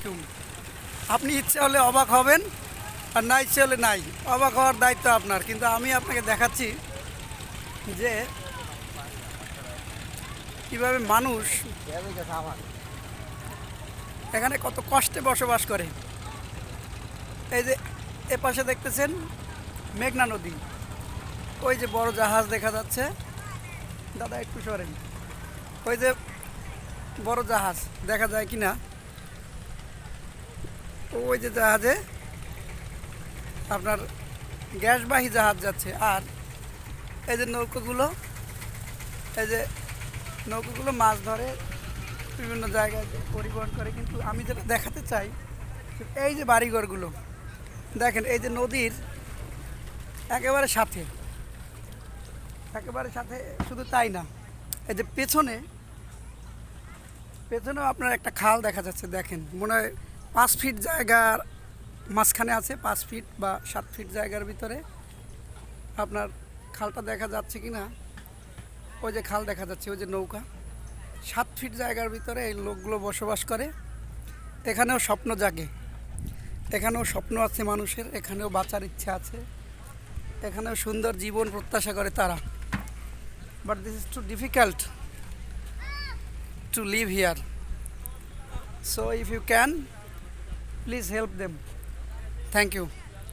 হুম। আপনি ইচ্ছে হলে অবাক হবেন আর না ইচ্ছে হলে নাই, অবাক হওয়ার দায়িত্ব আপনার। কিন্তু আমি আপনাকে দেখাচ্ছি যে কীভাবে মানুষ এখানে কত কষ্টে বসবাস করে। এই যে এ পাশে দেখতেছেন মেঘনা নদী, ওই যে বড় জাহাজ দেখা যাচ্ছে, দাদা একটু সরেন, ওই যে বড় জাহাজ দেখা যায় কি না, ওই যে জাহাজে আপনার গ্যাসবাহী জাহাজ যাচ্ছে। আর এই যে নৌকোগুলো, এই যে নৌকোগুলো মাছ ধরে বিভিন্ন জায়গায় পরিবহন করে। কিন্তু আমি যেটা দেখাতে চাই, এই যে বাড়িঘরগুলো দেখেন, এই যে নদীর একেবারে সাথে, একেবারে সাথে। শুধু তাই না, এই যে পেছনেও আপনার একটা খাল দেখা যাচ্ছে। দেখেন, মনে হয় 5 ফিট জায়গার মাঝখানে আছে, 5 ফিট বা 7 ফিট জায়গার ভিতরে আপনার খালটা দেখা যাচ্ছে কি না। ওই যে খাল দেখা যাচ্ছে, ওই যে নৌকা, 7 ফিট জায়গার ভিতরে এই লোকগুলো বসবাস করে। এখানেও স্বপ্ন জাগে, এখানেও স্বপ্ন আছে মানুষের, এখানেও বাঁচার ইচ্ছা আছে, এখানেও সুন্দর জীবন প্রত্যাশা করে তারা। But this is too difficult to live here. So if you can, please help them. Thank you.